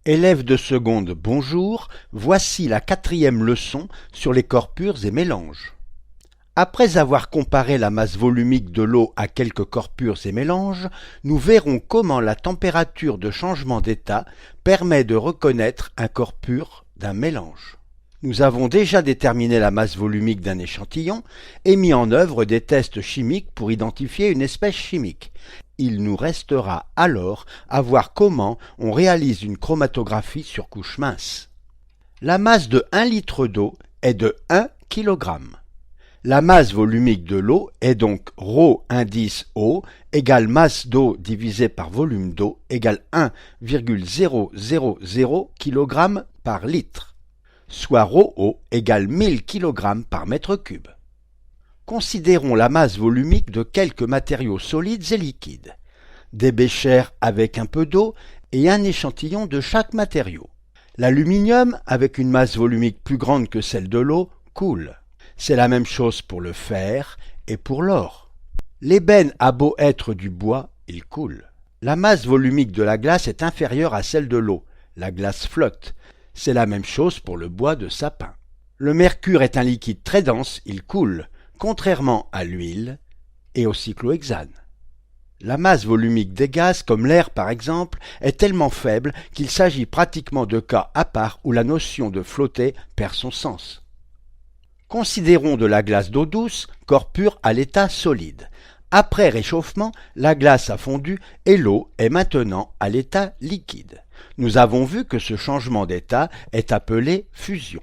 Élèves de seconde, bonjour, voici la 4e leçon sur les corpures et mélanges. Après avoir comparé la masse volumique de l'eau à quelques corpures et mélanges, nous verrons comment la température de changement d'état permet de reconnaître un corpure d'un mélange. Nous avons déjà déterminé la masse volumique d'un échantillon et mis en œuvre des tests chimiques pour identifier une espèce chimique. Il nous restera alors à voir comment on réalise une chromatographie sur couche mince. La masse de 1 litre d'eau est de 1 kg. La masse volumique de l'eau est donc ρ indice O égale masse d'eau divisé par volume d'eau égale 1,000 kg par litre, soit ρO égale 1000 kg par mètre cube. Considérons la masse volumique de quelques matériaux solides et liquides, des béchères avec un peu d'eau et un échantillon de chaque matériau. L'aluminium, avec une masse volumique plus grande que celle de l'eau, coule. C'est la même chose pour le fer et pour l'or. L'ébène a beau être du bois, il coule. La masse volumique de la glace est inférieure à celle de l'eau. La glace flotte. C'est la même chose pour le bois de sapin. Le mercure est un liquide très dense, il coule, contrairement à l'huile et au cyclohexane. La masse volumique des gaz, comme l'air par exemple, est tellement faible qu'il s'agit pratiquement de cas à part où la notion de flotter perd son sens. Considérons de la glace d'eau douce, corpure à l'état solide. Après réchauffement, la glace a fondu et l'eau est maintenant à l'état liquide. Nous avons vu que ce changement d'état est appelé fusion.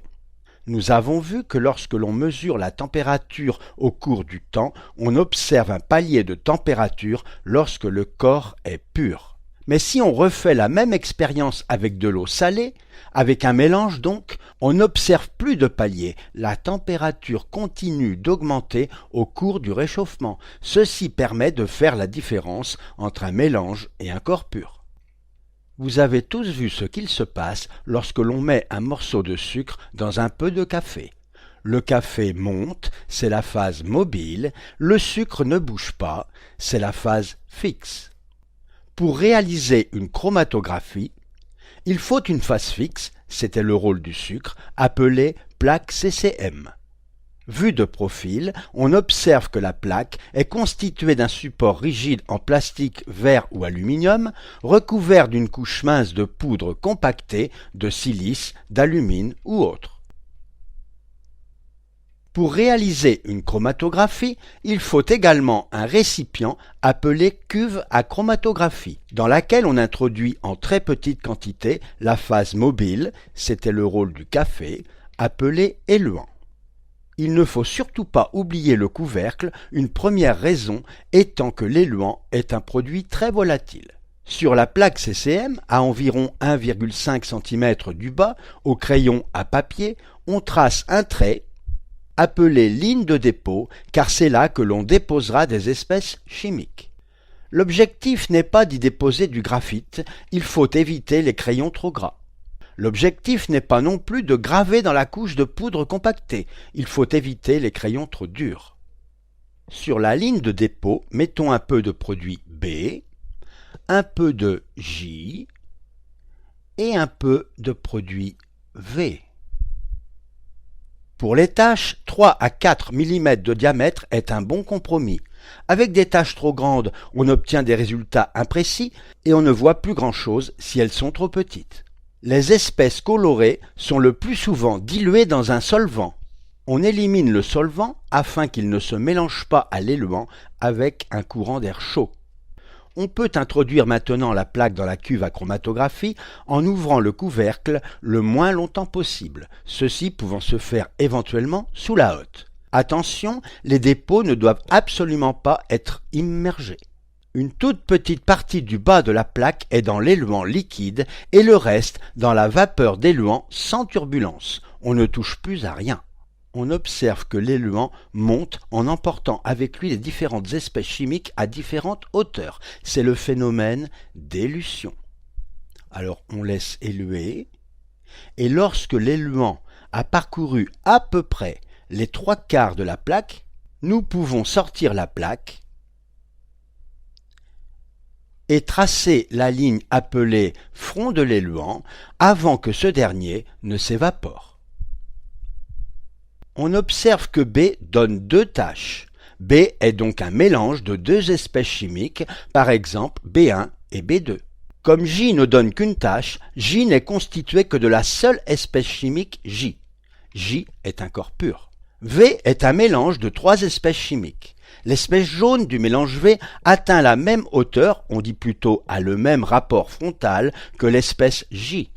Nous avons vu que lorsque l'on mesure la température au cours du temps, on observe un palier de température lorsque le corps est pur. Mais si on refait la même expérience avec de l'eau salée, avec un mélange donc, on n'observe plus de palier. La température continue d'augmenter au cours du réchauffement. Ceci permet de faire la différence entre un mélange et un corps pur. Vous avez tous vu ce qu'il se passe lorsque l'on met un morceau de sucre dans un peu de café. Le café monte, c'est la phase mobile, le sucre ne bouge pas, c'est la phase fixe. Pour réaliser une chromatographie, il faut une phase fixe, c'était le rôle du sucre, appelée plaque CCM. Vue de profil, on observe que la plaque est constituée d'un support rigide en plastique, verre ou aluminium, recouvert d'une couche mince de poudre compactée, de silice, d'alumine ou autre. Pour réaliser une chromatographie, il faut également un récipient appelé cuve à chromatographie, dans laquelle on introduit en très petite quantité la phase mobile, c'était le rôle du café, appelé éluant. Il ne faut surtout pas oublier le couvercle, une première raison étant que l'éluant est un produit très volatile. Sur la plaque CCM, à environ 1,5 cm du bas, au crayon à papier, on trace un trait appelé ligne de dépôt, car c'est là que l'on déposera des espèces chimiques. L'objectif n'est pas d'y déposer du graphite, il faut éviter les crayons trop gras. L'objectif n'est pas non plus de graver dans la couche de poudre compactée, il faut éviter les crayons trop durs. Sur la ligne de dépôt, mettons un peu de produit B, un peu de J et un peu de produit V. Pour les taches, 3 à 4 mm de diamètre est un bon compromis. Avec des taches trop grandes, on obtient des résultats imprécis et on ne voit plus grand-chose si elles sont trop petites. Les espèces colorées sont le plus souvent diluées dans un solvant. On élimine le solvant afin qu'il ne se mélange pas à l'éluant avec un courant d'air chaud. On peut introduire maintenant la plaque dans la cuve à chromatographie en ouvrant le couvercle le moins longtemps possible, ceci pouvant se faire éventuellement sous la hotte. Attention, les dépôts ne doivent absolument pas être immergés. Une toute petite partie du bas de la plaque est dans l'éluant liquide et le reste dans la vapeur d'éluant sans turbulence. On ne touche plus à rien. On observe que l'éluant monte en emportant avec lui les différentes espèces chimiques à différentes hauteurs. C'est le phénomène d'élution. Alors on laisse éluer, et lorsque l'éluant a parcouru à peu près les 3/4 de la plaque, nous pouvons sortir la plaque et tracer la ligne appelée front de l'éluant avant que ce dernier ne s'évapore. On observe que B donne deux taches. B est donc un mélange de deux espèces chimiques, par exemple B1 et B2. Comme J ne donne qu'une tache, J n'est constitué que de la seule espèce chimique J. J est un corps pur. V est un mélange de trois espèces chimiques. L'espèce jaune du mélange V atteint la même hauteur, on dit plutôt a le même rapport frontal que l'espèce J.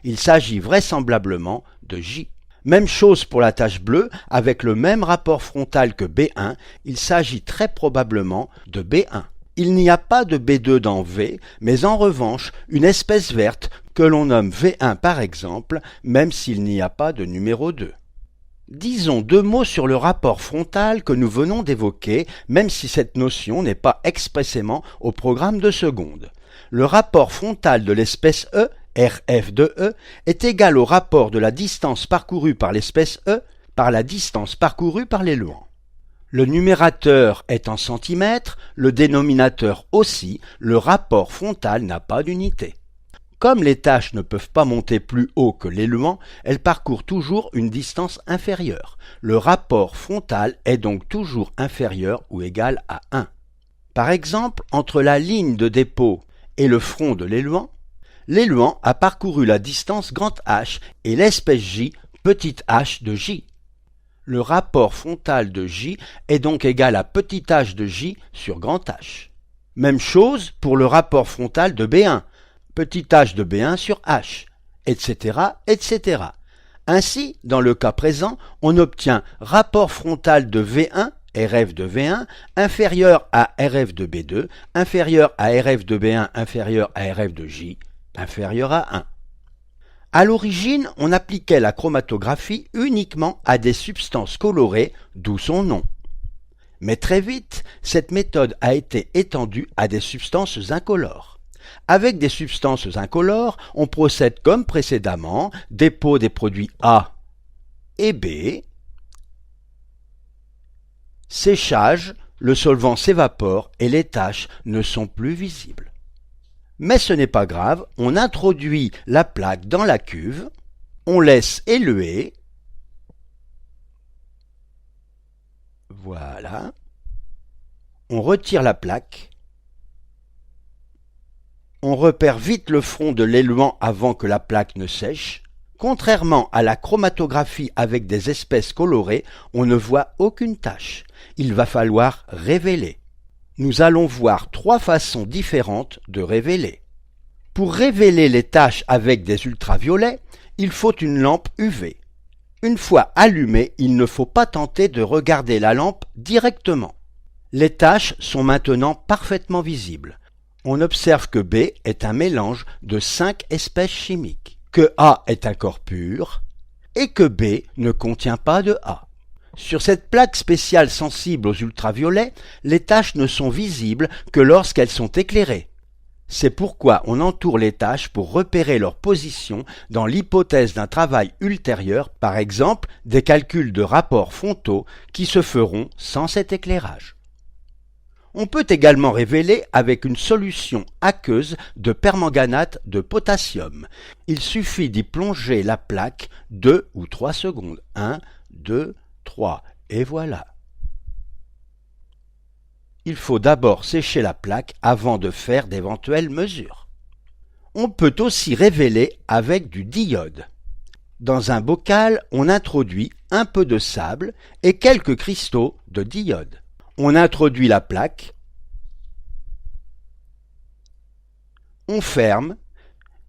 Il s'agit vraisemblablement de J. Même chose pour la tache bleue, avec le même rapport frontal que B1, il s'agit très probablement de B1. Il n'y a pas de B2 dans V, mais en revanche, une espèce verte que l'on nomme V1 par exemple, même s'il n'y a pas de numéro 2. Disons deux mots sur le rapport frontal que nous venons d'évoquer, même si cette notion n'est pas expressément au programme de seconde. Le rapport frontal de l'espèce E, RF de E, est égal au rapport de la distance parcourue par l'espèce E par la distance parcourue par l'éluant. Le numérateur est en centimètres, le dénominateur aussi, le rapport frontal n'a pas d'unité. Comme les taches ne peuvent pas monter plus haut que l'éluant, elles parcourent toujours une distance inférieure. Le rapport frontal est donc toujours inférieur ou égal à 1. Par exemple, entre la ligne de dépôt et le front de l'éluant a parcouru la distance grand H et l'espèce J, petit h de J. Le rapport frontal de J est donc égal à petit h de J sur grand H. Même chose pour le rapport frontal de B1, petit h de B1 sur H, etc., etc. Ainsi, dans le cas présent, on obtient rapport frontal de V1, RF de V1, inférieur à RF de B2, inférieur à RF de B1, inférieur à RF de J, inférieur à 1. À l'origine, on appliquait la chromatographie uniquement à des substances colorées, d'où son nom. Mais très vite, cette méthode a été étendue à des substances incolores. Avec des substances incolores, on procède comme précédemment, dépôt des produits A et B, séchage, le solvant s'évapore et les taches ne sont plus visibles. Mais ce n'est pas grave, on introduit la plaque dans la cuve, on laisse éluer, voilà, on retire la plaque, on repère vite le front de l'éluant avant que la plaque ne sèche. Contrairement à la chromatographie avec des espèces colorées, on ne voit aucune tache. Il va falloir révéler. Nous allons voir trois façons différentes de révéler. Pour révéler les taches avec des ultraviolets, il faut une lampe UV. Une fois allumée, il ne faut pas tenter de regarder la lampe directement. Les taches sont maintenant parfaitement visibles. On observe que B est un mélange de 5 espèces chimiques, que A est un corps pur et que B ne contient pas de A. Sur cette plaque spéciale sensible aux ultraviolets, les taches ne sont visibles que lorsqu'elles sont éclairées. C'est pourquoi on entoure les taches pour repérer leur position dans l'hypothèse d'un travail ultérieur, par exemple des calculs de rapports frontaux qui se feront sans cet éclairage. On peut également révéler avec une solution aqueuse de permanganate de potassium. Il suffit d'y plonger la plaque 2 ou 3 secondes. 1, 2, 3, et voilà. Il faut d'abord sécher la plaque avant de faire d'éventuelles mesures. On peut aussi révéler avec du diode. Dans un bocal, on introduit un peu de sable et quelques cristaux de diode. On introduit la plaque, on ferme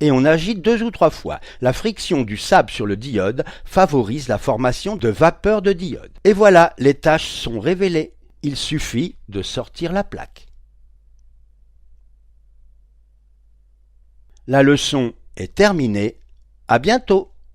et on agite 2 ou 3 fois. La friction du sable sur le diode favorise la formation de vapeur de diode. Et voilà, les taches sont révélées. Il suffit de sortir la plaque. La leçon est terminée. À bientôt.